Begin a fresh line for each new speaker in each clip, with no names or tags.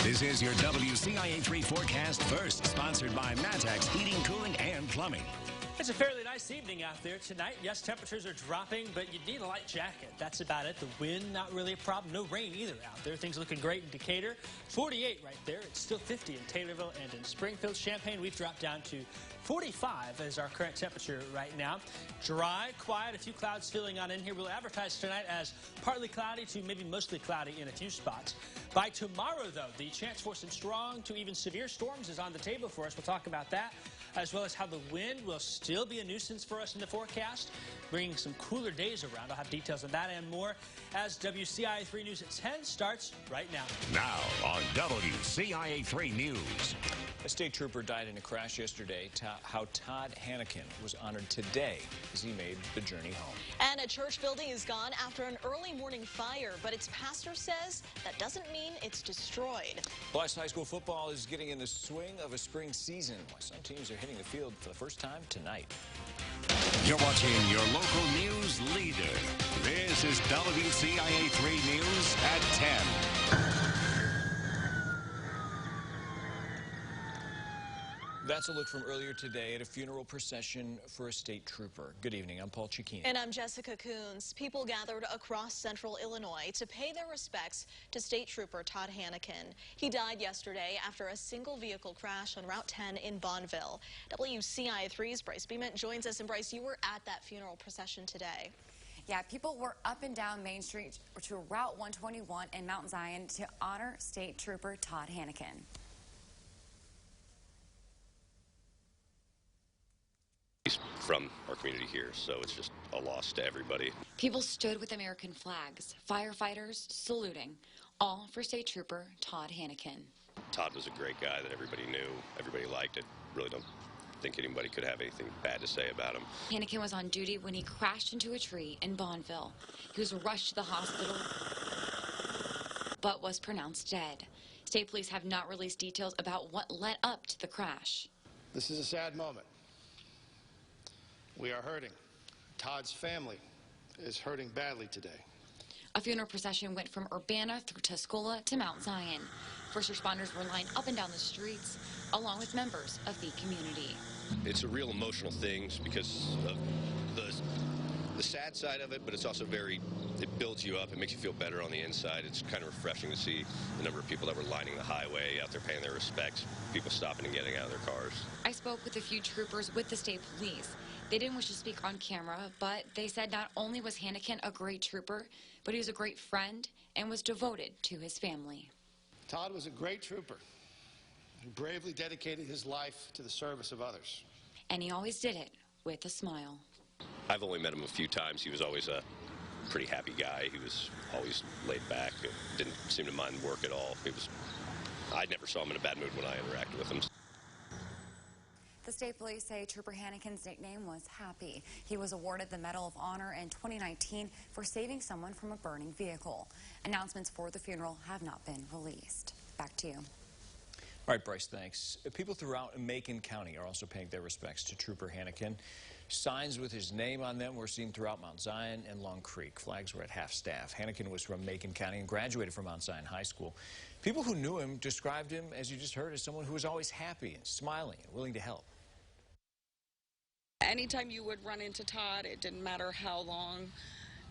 This is your WCIA 3 forecast first, sponsored by Matex Heating, Cooling, and Plumbing.
It's a fairly nice evening out there tonight. Yes, temperatures are dropping, but you need a light jacket. That's about it. The wind, not really a problem. No rain either out there. Things looking great in Decatur. 48 right there. It's still 50 in Taylorville and in Springfield. Champaign, we've dropped down to 45 as our current temperature right now. Dry, quiet, a few clouds filling on in here. We'll advertise tonight as partly cloudy to maybe mostly cloudy in a few spots. By tomorrow, though, the chance for some strong to even severe storms is on the table for us. We'll talk about that, as well as how the wind will still be a nuisance for us in the forecast, bringing some cooler days around. I'll have details on that and more as WCIA 3 News at 10 starts right now.
Now on WCIA 3 News.
A state trooper died in a crash yesterday. How Todd Hanneken was honored today as he made the journey home.
And a church building is gone after an early morning fire, but its pastor says that doesn't mean it's destroyed.
Plus, high school football is getting in the swing of a spring season. Some teams are hitting the field for the first time tonight.
You're watching your local news leader. This is WCIA 3 News at 10.
That's a look from earlier today at a funeral procession for a state trooper. Good evening. I'm Paul Cicchini.
And I'm Jessica Coons. People gathered across central Illinois to pay their respects to state trooper Todd Hanneken. He died yesterday after a single vehicle crash on Route 10 in Bonneville. WCIA 3's Bryce Beeman joins us. And Bryce, you were at that funeral procession today.
Yeah, people were up and down Main Street to Route 121 in Mount Zion to honor state trooper Todd Hanneken.
He's from our community here, so it's just a loss to everybody.
People stood with American flags, firefighters saluting, all for state trooper Todd Hanneken.
Todd was a great guy that everybody knew, everybody liked. I really don't think anybody could have anything bad to say about him.
Hanneken was on duty when he crashed into a tree in Bonneville. He was rushed to the hospital, but was pronounced dead. State police have not released details about what led up to the crash.
This is a sad moment. We are hurting. Todd's family is hurting badly today.
A funeral procession went from Urbana through Tuscola to Mount Zion. First responders were lined up and down the streets, along with members of the community.
It's a real emotional thing because of the sad side of it, but it's also it builds you up. It makes you feel better on the inside. It's kind of refreshing to see the number of people that were lining the highway out there paying their respects, people stopping and getting out of their cars.
I spoke with a few troopers with the state police. They didn't wish to speak on camera, but they said not only was Hanneken a great trooper, but he was a great friend and was devoted to his family.
Todd was a great trooper who bravely dedicated his life to the service of others.
And he always did it with a smile.
I've only met him a few times. He was always a pretty happy guy. He was always laid back. Didn't seem to mind work at all. I never saw him in a bad mood when I interacted with him.
The state police say Trooper Hanneken's nickname was Happy. He was awarded the Medal of Honor in 2019 for saving someone from a burning vehicle. Announcements for the funeral have not been released. Back to you.
All right, Bryce, thanks. People throughout Macon County are also paying their respects to Trooper Hanneken. Signs with his name on them were seen throughout Mount Zion and Long Creek. Flags were at half-staff. Hanneken was from Macon County and graduated from Mount Zion High School. People who knew him described him, as you just heard, as someone who was always happy and smiling and willing to help.
Anytime you would run into Todd, it didn't matter how long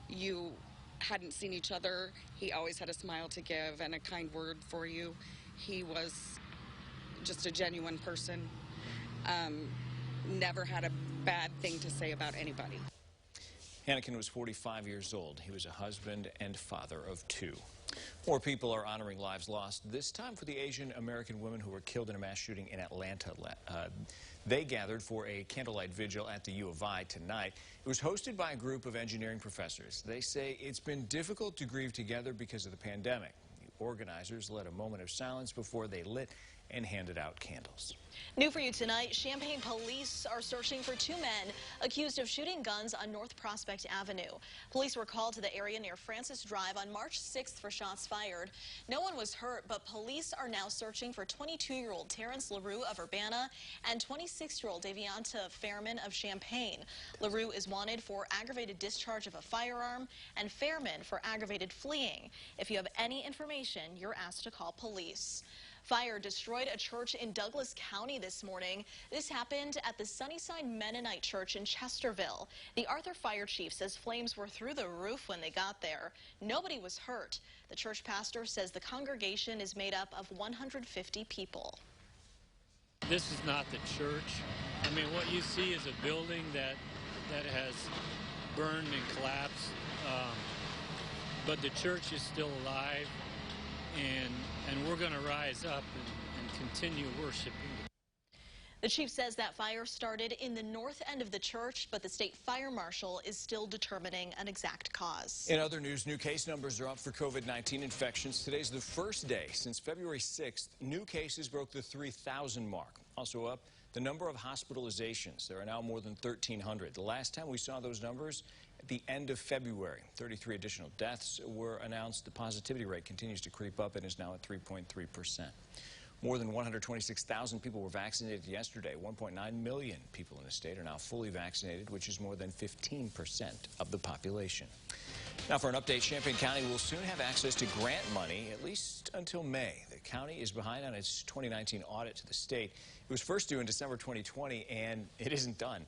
you hadn't seen each other, he always had a smile to give and a kind word for you. He was just a genuine person. Never had a bad thing to say about anybody.
Hanneken was 45 years old. He was a husband and father of 2. More people are honoring lives lost, this time for the Asian American women who were killed in a mass shooting in Atlanta. They gathered for a candlelight vigil at the U of I tonight. It was hosted by a group of engineering professors. They say it's been difficult to grieve together because of the pandemic. The organizers led a moment of silence before they lit and handed out candles.
New for you tonight, Champaign police are searching for 2 men accused of shooting guns on North Prospect Avenue. Police were called to the area near Francis Drive on March 6th for shots fired. No one was hurt, but police are now searching for 22-year-old Terrence LaRue of Urbana and 26-year-old Davianta Fairman of Champaign. LaRue is wanted for aggravated discharge of a firearm and Fairman for aggravated fleeing. If you have any information, you're asked to call police. Fire destroyed a church in Douglas County this morning. This happened at the Sunnyside Mennonite Church in Chesterville. The Arthur Fire Chief says flames were through the roof when they got there. Nobody was hurt. The church pastor says the congregation is made up of 150 people.
This is not the church. I mean, what you see is a building that has burned and collapsed, but the church is still alive. And we're going to rise up and continue worshiping.
The chief says that fire started in the north end of the church, but the state fire marshal is still determining an exact cause.
In other news, new case numbers are up for COVID-19 infections. Today's the first day since February 6th. New cases broke the 3,000 mark. Also up, the number of hospitalizations. There are now more than 1,300. The last time we saw those numbers, at the end of February, 33 additional deaths were announced. The positivity rate continues to creep up and is now at 3.3%. More than 126,000 people were vaccinated yesterday. 1.9 million people in the state are now fully vaccinated, which is more than 15% of the population. Now for an update, Champaign County will soon have access to grant money, at least until May. The county is behind on its 2019 audit to the state. It was first due in December 2020, and it isn't done.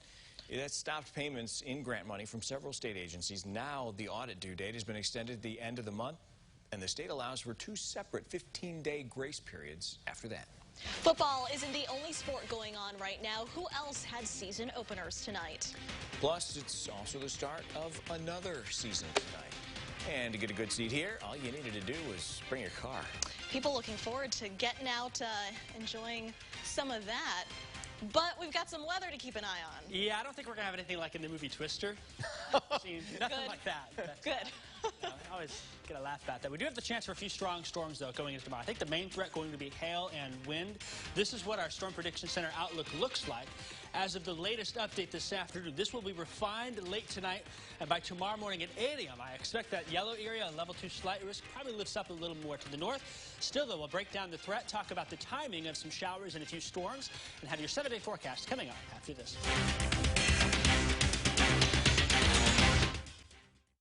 It has stopped payments in grant money from several state agencies. Now the audit due date has been extended to the end of the month, and the state allows for 2 separate 15-day grace periods after that.
Football isn't the only sport going on right now. Who else had season openers tonight?
Plus, it's also the start of another season tonight. And to get a good seat here, all you needed to do was bring your car.
People looking forward to getting out, enjoying some of that. But we've got some weather to keep an eye on.
Yeah, I don't think we're going to have anything like in the movie Twister. Nothing like that. But,
Good.
I always get a laugh about that. We do have the chance for a few strong storms, though, going into tomorrow. I think the main threat going to be hail and wind. This is what our Storm Prediction Center outlook looks like as of the latest update this afternoon. This will be refined late tonight, and by tomorrow morning at 8 a.m., I expect that yellow area, level 2 slight risk, probably lifts up a little more to the north. Still, though, we'll break down the threat, talk about the timing of some showers and a few storms, and have your 7-day forecast coming up after this.